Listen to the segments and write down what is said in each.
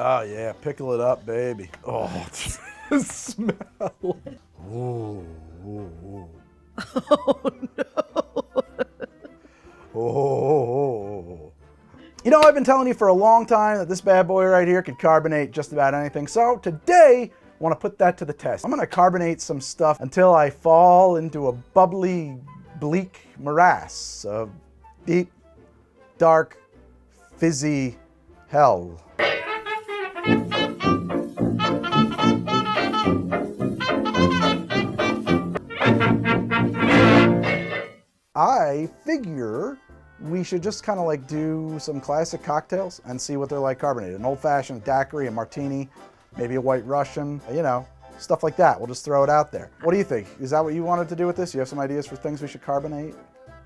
Oh yeah, pickle it up, baby. Oh, the smell. Ooh, ooh, ooh. Oh no. Oh. You know, I've been telling you for a long time that this bad boy right here could carbonate just about anything. So today, I want to put that to the test. I'm going to carbonate some stuff until I fall into a bubbly, bleak morass of deep, dark, fizzy hell. I figure we should just kind of like do some classic cocktails and see what they're like carbonated. An old-fashioned daiquiri, a martini, maybe a white Russian, you know, stuff like that. We'll just throw it out there. What do you think? Is that what you wanted to do with this? You have some ideas for things we should carbonate?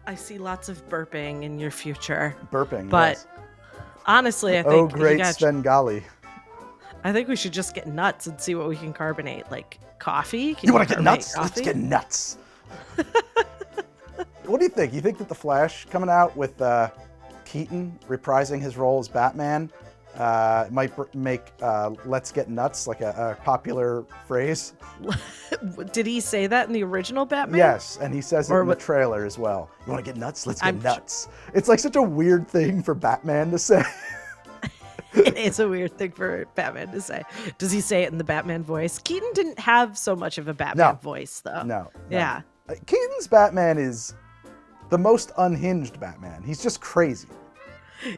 I see lots of burping in your future. Burping, but yes. Honestly, I think oh, great Svengali. I think we should just get nuts and see what we can carbonate. Like coffee. You want to get nuts? Coffee? Let's get nuts. What do you think? You think that The Flash coming out with Keaton reprising his role as Batman might make "Let's get nuts" like a popular phrase? Did he say that in the original Batman? Yes, and he says it in the trailer as well. You want to get nuts? Let's get nuts. It's like such a weird thing for Batman to say. It is a weird thing for Batman to say. Does he say it in the Batman voice? Keaton didn't have so much of a Batman voice, though. No. Yeah. Keaton's Batman is the most unhinged Batman. He's just crazy.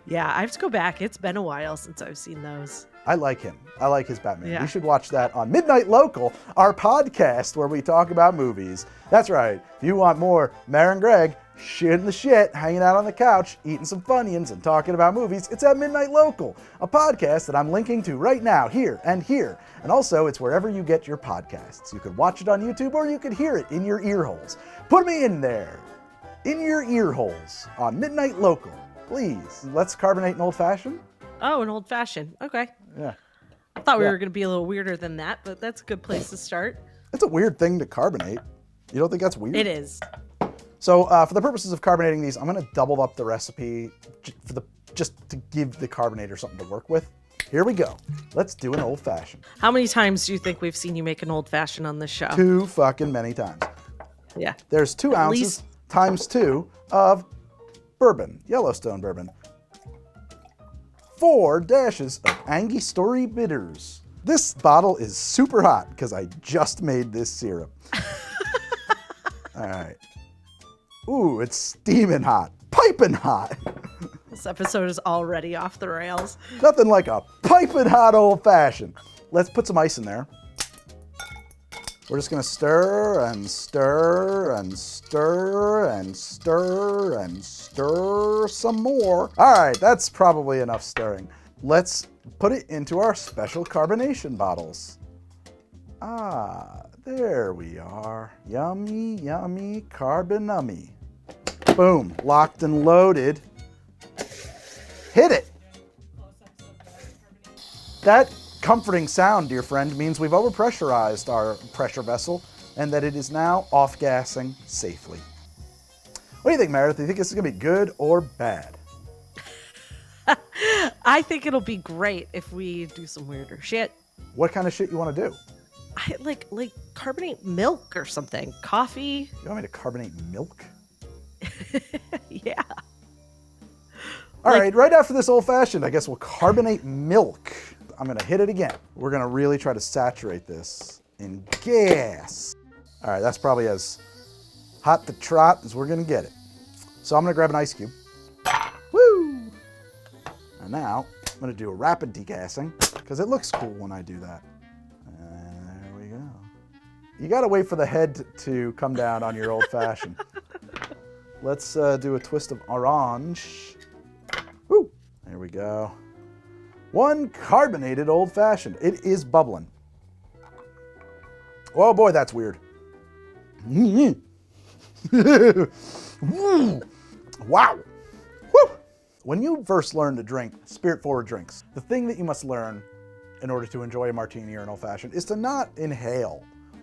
Yeah, I have to go back. It's been a while since I've seen those. I like him. I like his Batman. Yeah. You should watch that on Midnight Local, our podcast where we talk about movies. That's right. If you want more Mare and Greg shitting the shit, hanging out on the couch, eating some Funyuns and talking about movies, it's at Midnight Local, a podcast that I'm linking to right now, here and here. And also, it's wherever you get your podcasts. You could watch it on YouTube or you could hear it in your ear holes. Put me in there, in your ear holes, on Midnight Local. Please, let's carbonate an old fashioned. Oh, an old fashioned. Okay. Yeah. I thought we were going to be a little weirder than that, but that's a good place to start. It's a weird thing to carbonate. You don't think that's weird? It is. So for the purposes of carbonating these, I'm going to double up the recipe just to give the carbonator something to work with. Here we go. Let's do an old fashioned. How many times do you think we've seen you make an old fashioned on this show? Too fucking many times. Yeah. There's 2 ounces times 2 of bourbon, Yellowstone bourbon. 4 dashes of Angostura Bitters. This bottle is super hot because I just made this syrup. All right. Ooh, it's steaming hot, piping hot. This episode is already off the rails. Nothing like a piping hot old fashioned. Let's put some ice in there. We're just gonna stir and stir and stir and stir and stir some more. All right, that's probably enough stirring. Let's put it into our special carbonation bottles. Ah, there we are. Yummy, yummy carbonummy. Boom, locked and loaded. Hit it. That comforting sound, dear friend, means we've overpressurized our pressure vessel and that it is now off-gassing safely. What do you think, Meredith? Do you think this is going to be good or bad? I think it'll be great if we do some weirder shit. What kind of shit you want to do? I like carbonate milk or something. Coffee. You want me to carbonate milk? Yeah. All right, right after this old-fashioned, I guess we'll carbonate milk. I'm gonna hit it again. We're gonna really try to saturate this in gas. All right, that's probably as hot to trot as we're gonna get it. So I'm gonna grab an ice cube. Woo! And now I'm gonna do a rapid degassing because it looks cool when I do that. There we go. You gotta wait for the head to come down on your old-fashioned. Let's do a twist of orange. Woo! There we go. 1 carbonated old fashioned. It is bubbling. Oh boy, that's weird. Wow. Woo! When you first learn to drink spirit-forward drinks, the thing that you must learn in order to enjoy a martini or an old fashioned is to not inhale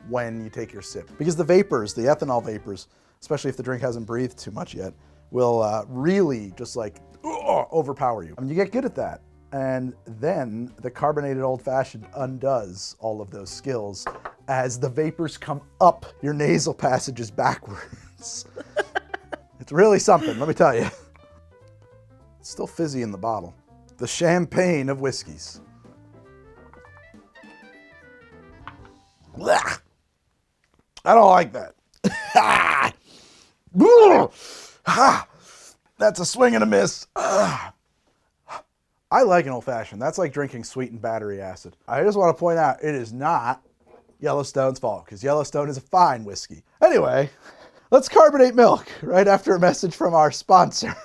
when you take your sip. Because the vapors, the ethanol vapors, especially if the drink hasn't breathed too much yet, will really just like overpower you. I mean, you get good at that And then the carbonated old fashioned undoes all of those skills as the vapors come up your nasal passages backwards. It's really something, let me tell you. It's still fizzy in the bottle. The champagne of whiskeys. Blah. I don't like that. That's a swing and a miss. I like an old fashioned. That's like drinking sweetened battery acid. I just want to point out it is not Yellowstone's fault because Yellowstone is a fine whiskey. Anyway, let's carbonate milk right after a message from our sponsor.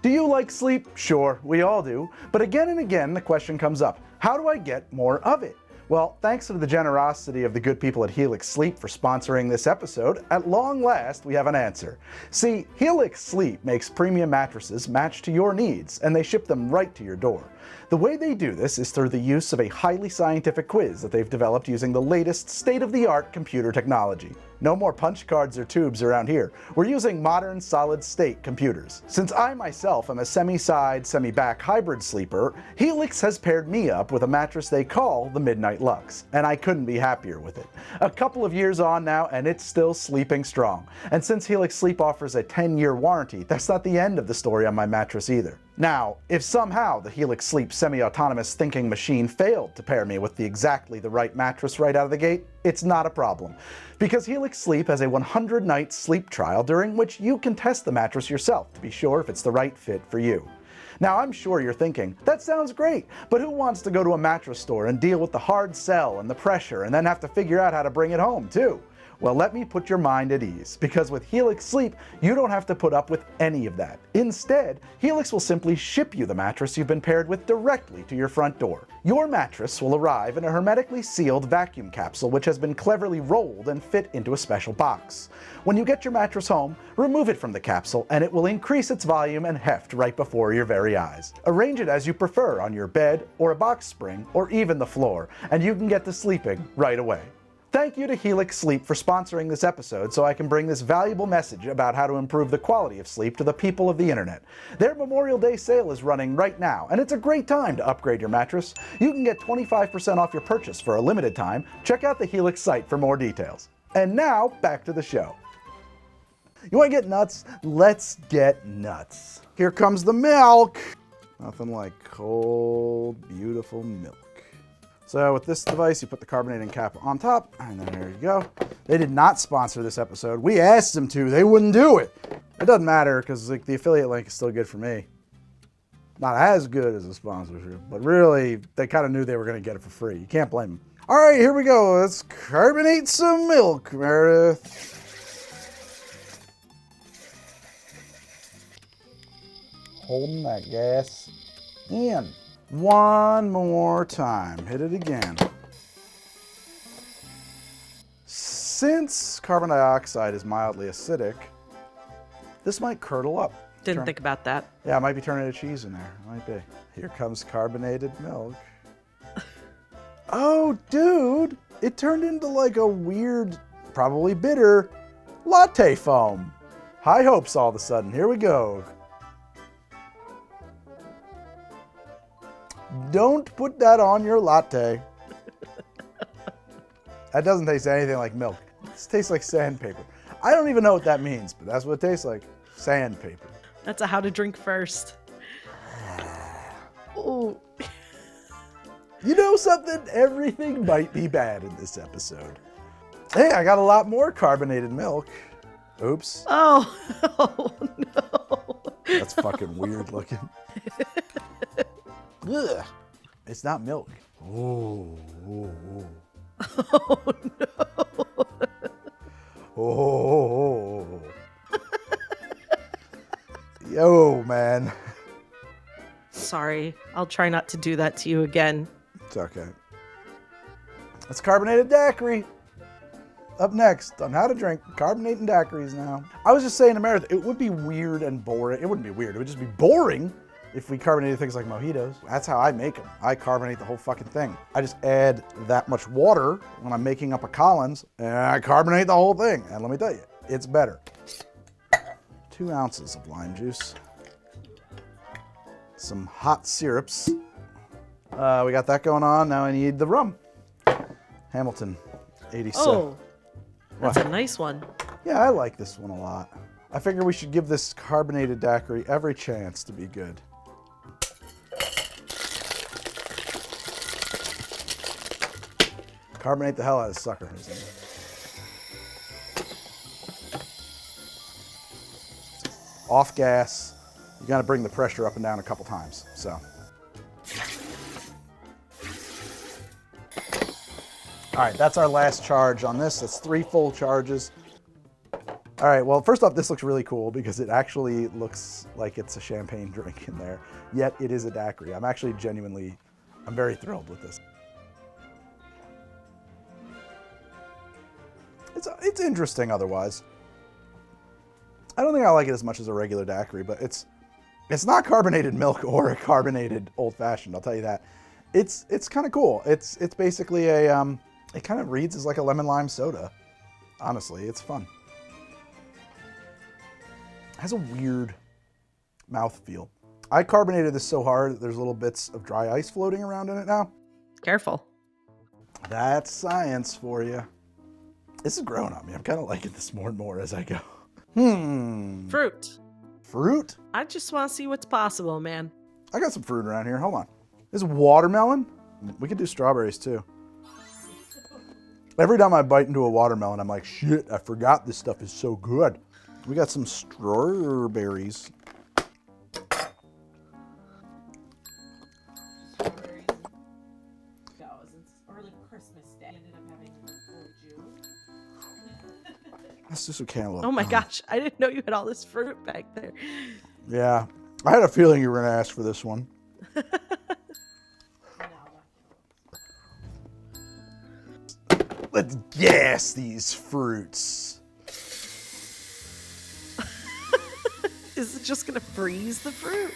Do you like sleep? Sure, we all do. But again and again, the question comes up, how do I get more of it? Well, thanks to the generosity of the good people at Helix Sleep for sponsoring this episode, at long last we have an answer. See, Helix Sleep makes premium mattresses matched to your needs, and they ship them right to your door. The way they do this is through the use of a highly scientific quiz that they've developed using the latest state-of-the-art computer technology. No more punch cards or tubes around here. We're using modern solid-state computers. Since I myself am a semi-side, semi-back hybrid sleeper, Helix has paired me up with a mattress they call the Midnight Lux, and I couldn't be happier with it. A couple of years on now, and it's still sleeping strong. And since Helix Sleep offers a 10-year warranty, that's not the end of the story on my mattress either. Now, if somehow the Helix Sleep semi-autonomous thinking machine failed to pair me with exactly the right mattress right out of the gate, it's not a problem. Because Helix Sleep has a 100-night sleep trial during which you can test the mattress yourself to be sure if it's the right fit for you. Now, I'm sure you're thinking, that sounds great, but who wants to go to a mattress store and deal with the hard sell and the pressure and then have to figure out how to bring it home too? Well, let me put your mind at ease, because with Helix Sleep, you don't have to put up with any of that. Instead, Helix will simply ship you the mattress you've been paired with directly to your front door. Your mattress will arrive in a hermetically sealed vacuum capsule which has been cleverly rolled and fit into a special box. When you get your mattress home, remove it from the capsule and it will increase its volume and heft right before your very eyes. Arrange it as you prefer on your bed or a box spring or even the floor, and you can get to sleeping right away. Thank you to Helix Sleep for sponsoring this episode so I can bring this valuable message about how to improve the quality of sleep to the people of the internet. Their Memorial Day sale is running right now, and it's a great time to upgrade your mattress. You can get 25% off your purchase for a limited time. Check out the Helix site for more details. And now, back to the show. You want to get nuts? Let's get nuts. Here comes the milk. Nothing like cold, beautiful milk. So with this device, you put the carbonating cap on top, and then there you go. They did not sponsor this episode. We asked them to, they wouldn't do it. It doesn't matter, because like the affiliate link is still good for me. Not as good as a sponsorship, but really, they kind of knew they were going to get it for free. You can't blame them. All right, here we go. Let's carbonate some milk, Meredith. Holding that gas in. One more time. Hit it again. Since carbon dioxide is mildly acidic, this might curdle up. Didn't think about that. Yeah, I might be turning to cheese in there. Might be. Here comes carbonated milk. Oh, dude. It turned into like a weird, probably bitter, latte foam. High hopes all of a sudden. Here we go. Don't put that on your latte. That doesn't taste anything like milk. It tastes like sandpaper. I don't even know what that means, but that's what it tastes like. Sandpaper. That's a how to drink first. Ooh. You know something? Everything might be bad in this episode. Hey, I got a lot more carbonated milk. Oops. Oh, oh no. That's fucking weird looking. Ugh. It's not milk. Ooh, ooh, ooh. Oh no. Oh. Yo, man. Sorry. I'll try not to do that to you again. It's okay. It's Carbonated Daiquiri. Up next on how to drink carbonated daiquiris now. I was just saying to Meredith, it would be weird and boring. It wouldn't be weird. It would just be boring if we carbonated things like mojitos. That's how I make them. I carbonate the whole fucking thing. I just add that much water when I'm making up a Collins, and I carbonate the whole thing. And let me tell you, it's better. 2 ounces of lime juice. Some hot syrups. We got that going on. Now I need the rum. Hamilton, 87. Oh, that's a nice one. Yeah, I like this one a lot. I figure we should give this carbonated daiquiri every chance to be good. Carbonate the hell out of this sucker. Off gas. You got to bring the pressure up and down a couple times. So. All right, that's our last charge on this. That's 3 full charges. All right, well, first off, this looks really cool because it actually looks like it's a champagne drink in there, yet it is a daiquiri. I'm actually I'm very thrilled with this. It's interesting otherwise. I don't think I like it as much as a regular daiquiri, but it's not carbonated milk or a carbonated old fashioned, I'll tell you that. It's kind of cool. It's basically it kind of reads as like a lemon lime soda. Honestly, it's fun. It has a weird mouthfeel. I carbonated this so hard that there's little bits of dry ice floating around in it now. Careful. That's science for you. This is growing on me. I'm kind of liking this more and more as I go. Fruit. Fruit? I just want to see what's possible, man. I got some fruit around here. Hold on. This is watermelon. We could do strawberries too. Every time I bite into a watermelon, I'm like, shit, I forgot this stuff is so good. We got some strawberries. Let's do some cantaloupe. Oh my gosh, I didn't know you had all this fruit back there. Yeah, I had a feeling you were going to ask for this one. Let's gas these fruits. Is it just gonna freeze the fruit?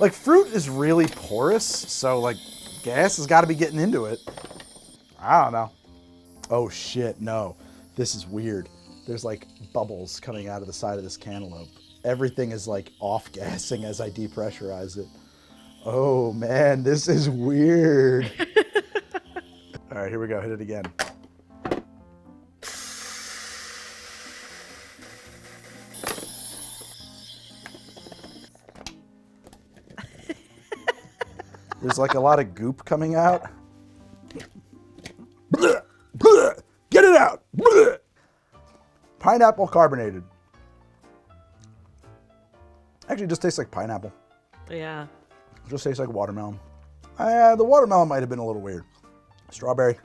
Like, fruit is really porous, so like gas has got to be getting into it. I don't know. Oh shit, no. This is weird. There's like bubbles coming out of the side of this cantaloupe. Everything is like off-gassing as I depressurize it. Oh man, this is weird. All right, here we go. Hit it again. There's like a lot of goop coming out. Get it out. Pineapple carbonated. Actually, it just tastes like pineapple. Yeah. It just tastes like watermelon. The watermelon might have been a little weird. Strawberry.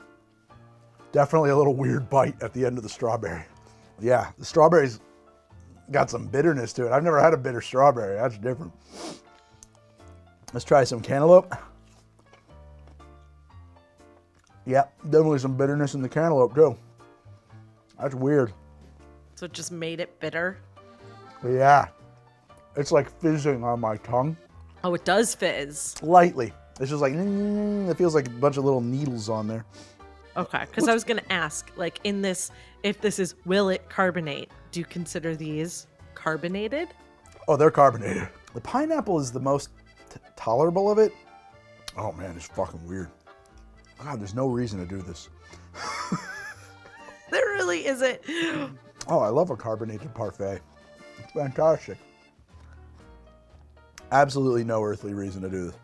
Definitely a little weird bite at the end of the strawberry. Yeah, the strawberry's got some bitterness to it. I've never had a bitter strawberry. That's different. Let's try some cantaloupe. Yeah, definitely some bitterness in the cantaloupe too. That's weird. So it just made it bitter? But yeah, it's like fizzing on my tongue. Oh, it does fizz. Lightly. It's just like, it feels like a bunch of little needles on there. Okay, because I was going to ask, like in this, if this is, will it carbonate? Do you consider these carbonated? Oh, they're carbonated. The pineapple is the most tolerable of it. Oh man, it's fucking weird. God, there's no reason to do this. There really isn't. Oh, I love a carbonated parfait. It's fantastic. Absolutely no earthly reason to do this.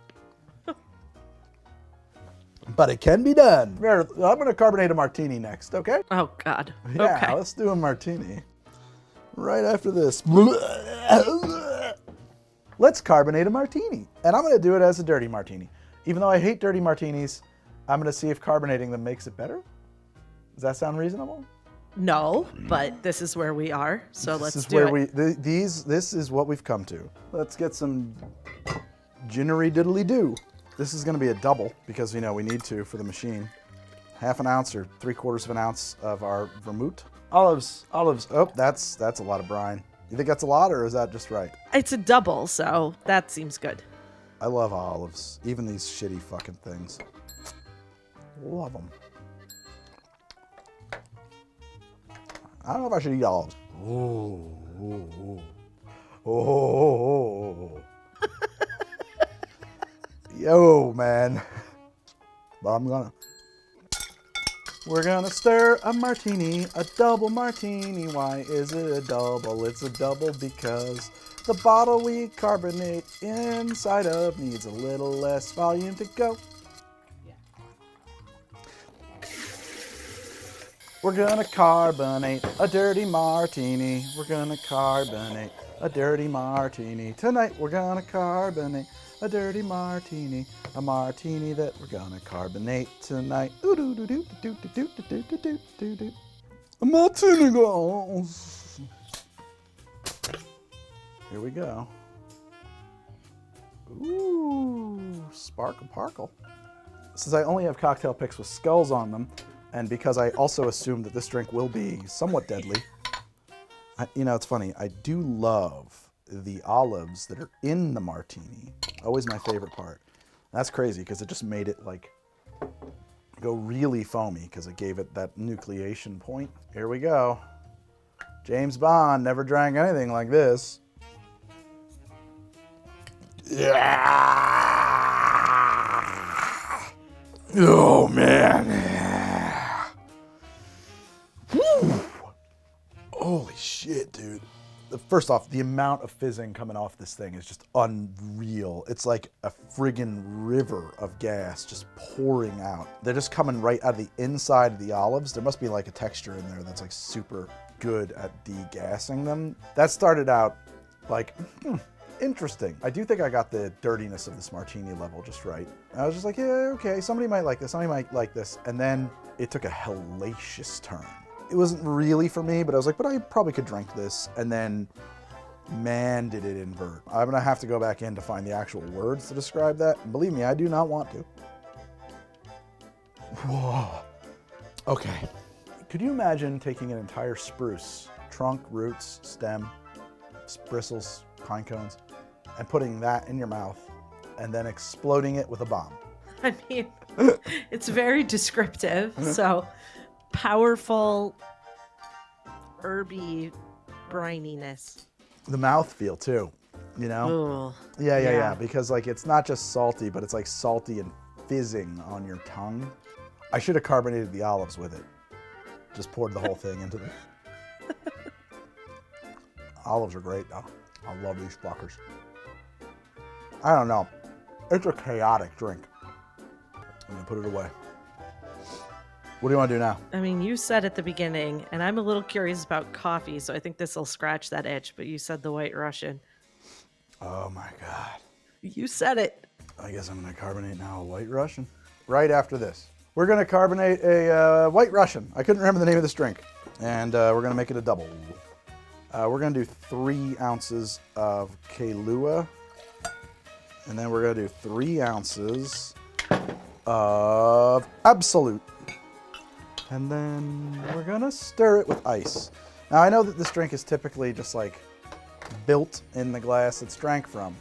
But it can be done. Here, I'm going to carbonate a martini next, okay? Oh, God. Yeah, Okay. let's do a martini. Right after this. Let's carbonate a martini. And I'm going to do it as a dirty martini. Even though I hate dirty martinis, I'm going to see if carbonating them makes it better. Does that sound reasonable? No, but this is where we are, so let's This is do where it. this is what we've come to. Let's get some ginnery diddly do. This is going to be a double because, you know, we need to for the machine. 1/2 ounce or 3/4 of an ounce of our vermouth. Olives. Oh, that's a lot of brine. You think that's a lot or is that just right? It's a double, so that seems good. I love olives, even these shitty fucking things. Love them. I don't know if I should eat olives. Oh. Yo, man. But we're gonna stir a martini, a double martini. Why is it a double? It's a double because the bottle we carbonate inside of needs a little less volume to go. We're gonna carbonate a dirty martini. We're gonna carbonate a dirty martini. Tonight we're gonna carbonate a dirty martini. A martini that we're gonna carbonate tonight. A martini glass. Here we go. Ooh, sparkle parkle. Since I only have cocktail picks with skulls on them, and because I also assume that this drink will be somewhat deadly, it's funny. I do love the olives that are in the martini. Always my favorite part. That's crazy because it just made it like go really foamy because it gave it that nucleation point. Here we go. James Bond never drank anything like this. Yeah. Oh man. Holy shit, dude. First off, the amount of fizzing coming off this thing is just unreal. It's like a friggin' river of gas just pouring out. They're just coming right out of the inside of the olives. There must be like a texture in there that's like super good at degassing them. That started out like, interesting. I do think I got the dirtiness of this martini level just right. I was just like, yeah, okay, somebody might like this, somebody might like this. And then it took a hellacious turn. It wasn't really for me, but I was like, but I probably could drink this. And then, man, did it invert. I'm gonna have to go back in to find the actual words to describe that. And believe me, I do not want to. Whoa. Okay. Could you imagine taking an entire spruce, trunk, roots, stem, bristles, pine cones, and putting that in your mouth and then exploding it with a bomb? I mean, it's very descriptive. So powerful, herby brininess. The mouthfeel too, you know? Ooh, Yeah. Because like it's not just salty, but it's like salty and fizzing on your tongue. I should have carbonated the olives with it. Just poured the whole thing into the... Olives are great though. I love these fuckers. I don't know. It's a chaotic drink. I'm gonna put it away. What do you want to do now? I mean, you said at the beginning, and I'm a little curious about coffee, so I think this will scratch that itch, but you said the White Russian. Oh my God. You said it. I guess I'm gonna carbonate now a White Russian. Right after this. We're gonna carbonate a White Russian. I couldn't remember the name of this drink. And we're gonna make it a double. We're gonna do 3 ounces of Kahlua. And then we're gonna do 3 ounces of Absolute. And then we're gonna stir it with ice. Now I know that this drink is typically just like built in the glass it's drank from.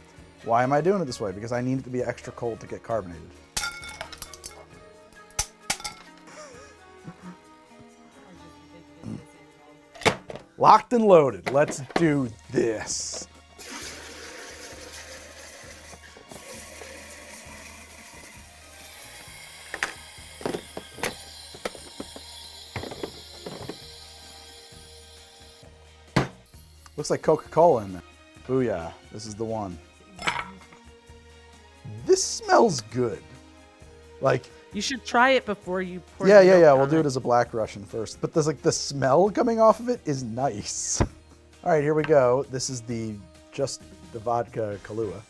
Why am I doing it this way? Because I need it to be extra cold to get carbonated. Locked and loaded. Let's do this. Looks like Coca-Cola in there. Booyah, this is the one. This smells good. Like, You should try it before you pour yeah. the milk We'll on do it as a Black Russian first. But there's like the smell coming off of it is nice. All right, here we go. This is just the vodka Kahlua.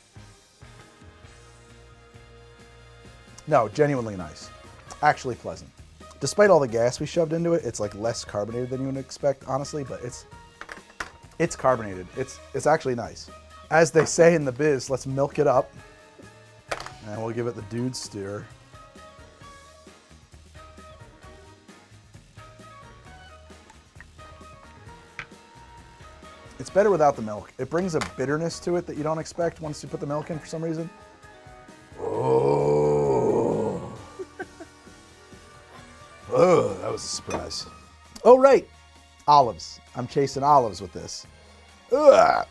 No, genuinely nice. Actually pleasant. Despite all the gas we shoved into it, it's like less carbonated than you would expect, honestly, but it's carbonated. It's actually nice. As they say in the biz, let's milk it up. And we'll give it the dude stir. It's better without the milk. It brings a bitterness to it that you don't expect once you put the milk in for some reason. Oh. Oh, that was a surprise. Oh, right. Olives. I'm chasing olives with this. Ugh.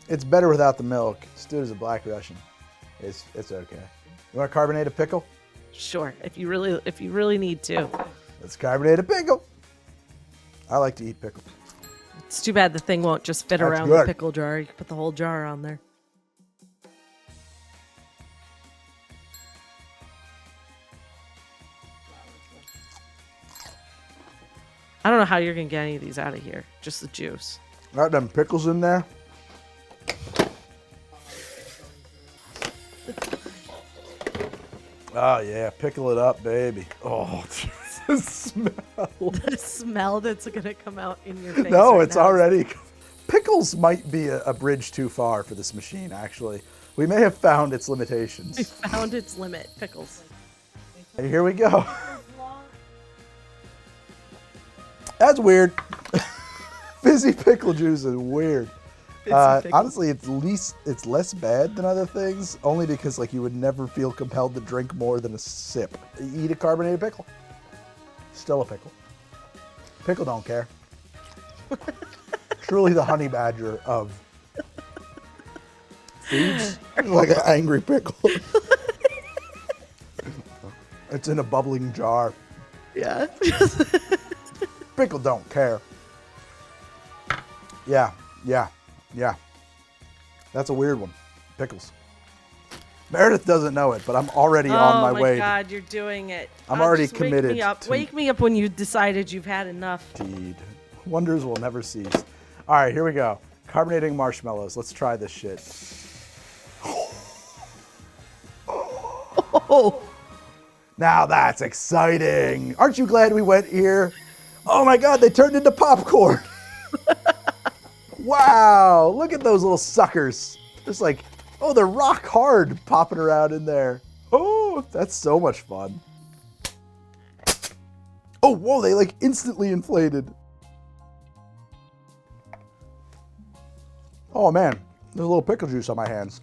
It's better without the milk. Stewed as a Black Russian. It's okay. You want a carbonated pickle? Sure, if you really need to. Let's carbonate a pickle. I like to eat pickles. It's too bad the thing won't just fit That's around good. the pickle jar. You can put the whole jar on there. I don't know how you're gonna get any of these out of here. Just the juice. Got them pickles in there. Oh yeah, pickle it up, baby. Oh, the smell. The smell that's gonna come out in your face. No, right it's now. already. Pickles might be a bridge too far for this machine, actually. We may have found its We limitations. found its limit. Pickles. And here we go. That's weird. Fizzy pickle juice is weird. Pickles. Honestly, it's less bad than other things, only because like you would never feel compelled to drink more than a sip. You eat a carbonated pickle. Still a pickle. Pickle don't care. Truly the honey badger of foods. Like an angry pickle. It's in a bubbling jar. Yeah. Pickle don't care. Yeah. That's a weird one. Pickles. Meredith doesn't know it, but I'm already on my way. Oh my God, you're doing it. I'm already just committed Wake me up. to- Wake me up when you decided you've had enough. Indeed. Wonders will never cease. All right, here we go. Carbonating marshmallows. Let's try this shit. Oh, Now that's exciting. Aren't you glad we went here? Oh my God, they turned into popcorn. Wow, look at those little suckers. Just like, oh, they're rock hard popping around in there. Oh, that's so much fun. Oh, whoa, they like instantly inflated. Oh man, there's a little pickle juice on my hands.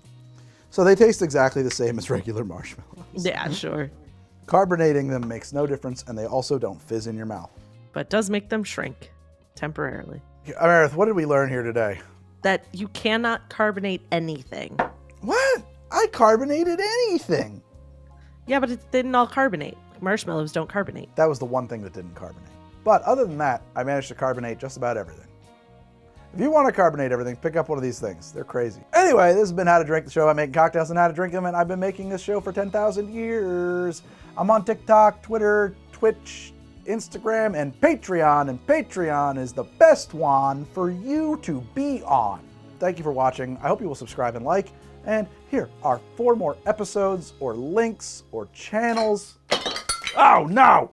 So they taste exactly the same as regular marshmallows. yeah, sure. Carbonating them makes no difference, and they also don't fizz in your mouth. But does make them shrink temporarily. Meredith, what did we learn here today? That you cannot carbonate anything. What? I carbonated anything. Yeah, but it didn't all carbonate. Marshmallows don't carbonate. That was the one thing that didn't carbonate. But other than that, I managed to carbonate just about everything. If you want to carbonate everything, pick up one of these things. They're crazy. Anyway, this has been How to Drink, the show about making cocktails and how to drink them, and I've been making this show for 10,000 years. I'm on TikTok, Twitter, Twitch, Instagram, and Patreon is the best one for you to be on. Thank you for watching. I hope you will subscribe and like. And here are 4 more episodes or links or channels. Oh no!